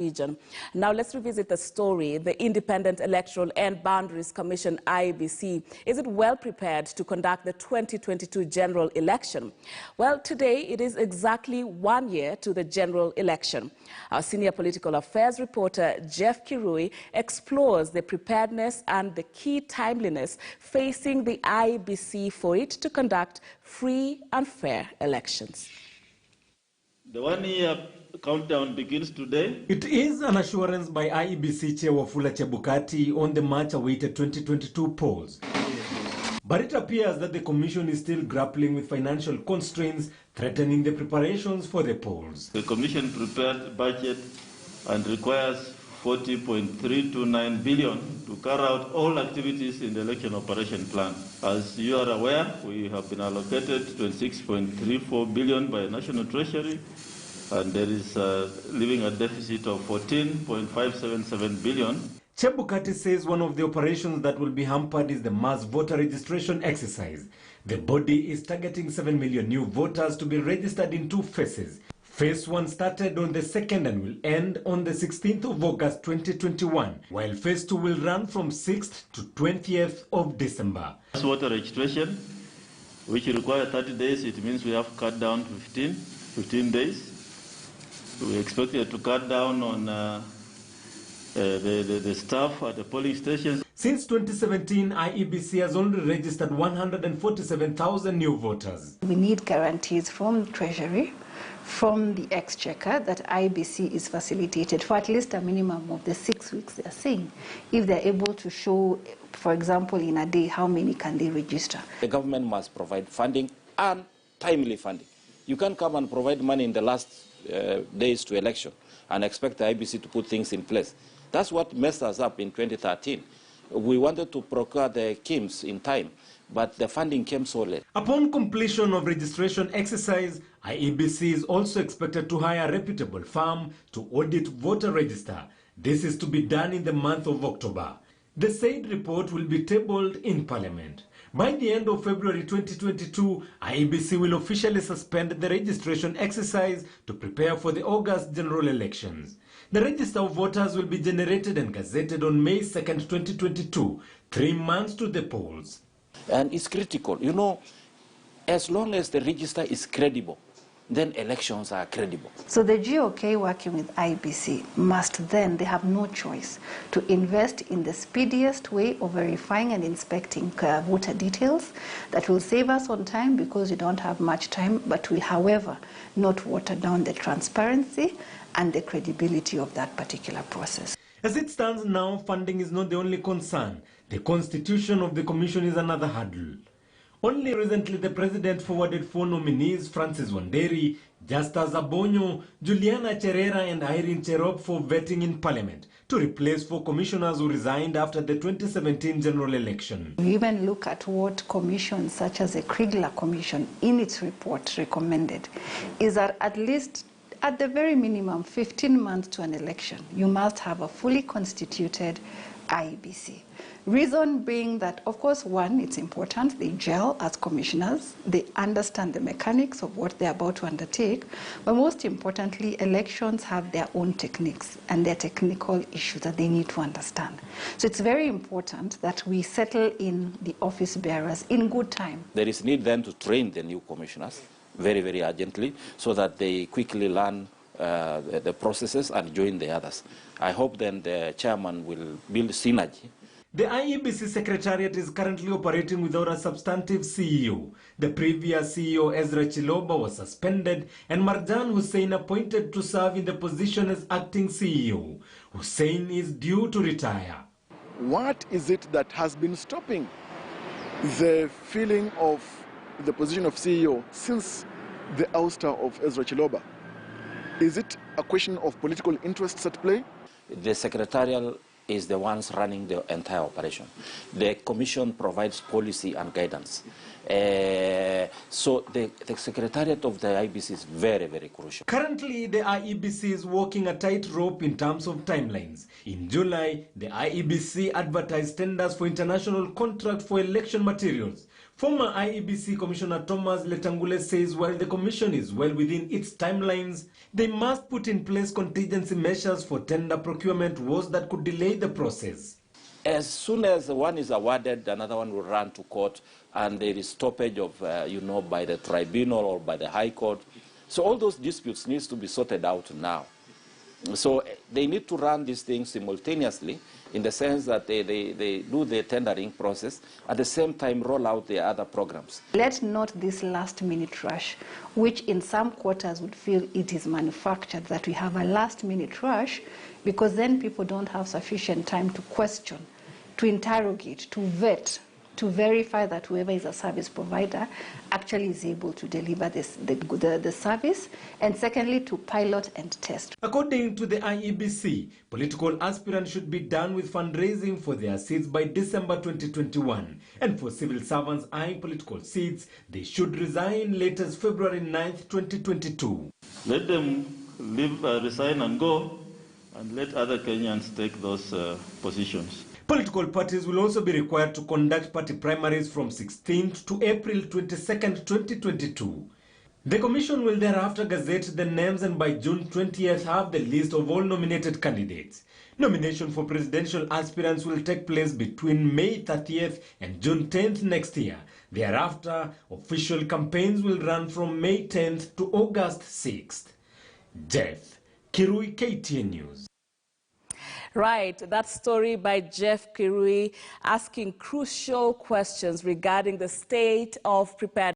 region. Now let's revisit the story. The Independent Electoral and Boundaries Commission, IEBC, is it well prepared to conduct the 2022 general election? Well, today it is exactly 1 year to the general election. Our senior political affairs reporter, Jeff Kirui, explores the preparedness and the key timeliness facing the IEBC for it to conduct free and fair elections. The 1 year countdown begins today. It is an assurance by IEBC Chair Wafula Chebukati on the much-awaited 2022 polls. But it appears that the Commission is still grappling with financial constraints threatening the preparations for the polls. The Commission prepared budget and requires 40.329 billion to carry out all activities in the election operation plan. As you are aware, we have been allocated 26.34 billion by National Treasury, and there is leaving a deficit of 14.577 billion. Chebukati says one of the operations that will be hampered is the mass voter registration exercise. The body is targeting 7 million new voters to be registered in 2 phases. Phase 1 started on the 2nd and will end on the 16th of August 2021, while Phase 2 will run from 6th to 20th of December. Mass voter registration, which requires 30 days, it means we have cut down to 15 days. We expected to cut down on the staff at the polling stations. Since 2017, IEBC has only registered 147,000 new voters. We need guarantees from Treasury, from the Exchequer, that IEBC is facilitated for at least a minimum of the 6 weeks they are saying. If they're able to show, for example, in a day, how many can they register? The government must provide funding and timely funding. You can't come and provide money in the last days to election and expect the IEBC to put things in place. That's what messed us up in 2013. We wanted to procure the KIMs in time, but the funding came so late. Upon completion of registration exercise, IEBC is also expected to hire a reputable firm to audit voter register. This is to be done in the month of October. The said report will be tabled in Parliament. By the end of February 2022, IEBC will officially suspend the registration exercise to prepare for the August general elections. The register of voters will be generated and gazetted on May 2nd, 2022, 3 months to the polls. And it's critical. You know, as long as the register is credible, then elections are credible. So the GOK working with IEBC must then, they have no choice, to invest in the speediest way of verifying and inspecting voter details. That will save us on time because we don't have much time, but will, however, not water down the transparency and the credibility of that particular process. As it stands now, funding is not the only concern. The constitution of the commission is another hurdle. Only recently, the president forwarded 4 nominees, Francis Wanderi, Justus Abonyo, Juliana Cherera and Irene Cherop, for vetting in Parliament to replace 4 commissioners who resigned after the 2017 general election. We even look at what commissions such as the Kriegler Commission in its report recommended is that at least at the very minimum 15 months to an election, you must have a fully constituted IEBC. Reason being that, of course, one, it's important, they gel as commissioners, they understand the mechanics of what they're about to undertake, but most importantly, elections have their own techniques and their technical issues that they need to understand. So it's very important that we settle in the office bearers in good time. There is need then to train the new commissioners very, very urgently so that they quickly learn the processes and join the others. I hope then the chairman will build synergy. The IEBC secretariat is currently operating without a substantive CEO. The previous CEO, Ezra Chiloba, was suspended and Marjan Hussein appointed to serve in the position as acting CEO. Hussein is due to retire. What is it that has been stopping the filling of the position of CEO since the ouster of Ezra Chiloba? Is it a question of political interests at play? The secretarial is the ones running the entire operation. The commission provides policy and guidance. So the secretariat of the IEBC is very, very crucial. Currently, the IEBC is walking a tightrope in terms of timelines. In July, the IEBC advertised tenders for international contract for election materials. Former IEBC Commissioner Thomas Letangule says while the commission is well within its timelines, they must put in place contingency measures for tender procurement wars that could delay the process. As soon as one is awarded, another one will run to court, and there is stoppage of, by the tribunal or by the High Court. So all those disputes need to be sorted out now. So they need to run these things simultaneously in the sense that they do the tendering process, at the same time roll out the other programs. Let not this last-minute rush, which in some quarters would feel it is manufactured, that we have a last-minute rush, because then people don't have sufficient time to question, to interrogate, to vet, to verify that whoever is a service provider actually is able to deliver the service, and secondly, to pilot and test. According to the IEBC, political aspirants should be done with fundraising for their seats by December 2021. And for civil servants eyeing political seats, they should resign latest February 9th, 2022. Let them resign and go, and let other Kenyans take those positions. Political parties will also be required to conduct party primaries from 16th to April 22nd, 2022. The Commission will thereafter gazette the names and by June 20th have the list of all nominated candidates. Nomination for presidential aspirants will take place between May 30th and June 10th next year. Thereafter, official campaigns will run from May 10th to August 6th. Jeff Kirui, KTN News. Right, that story by Jeff Kirui asking crucial questions regarding the state of preparedness.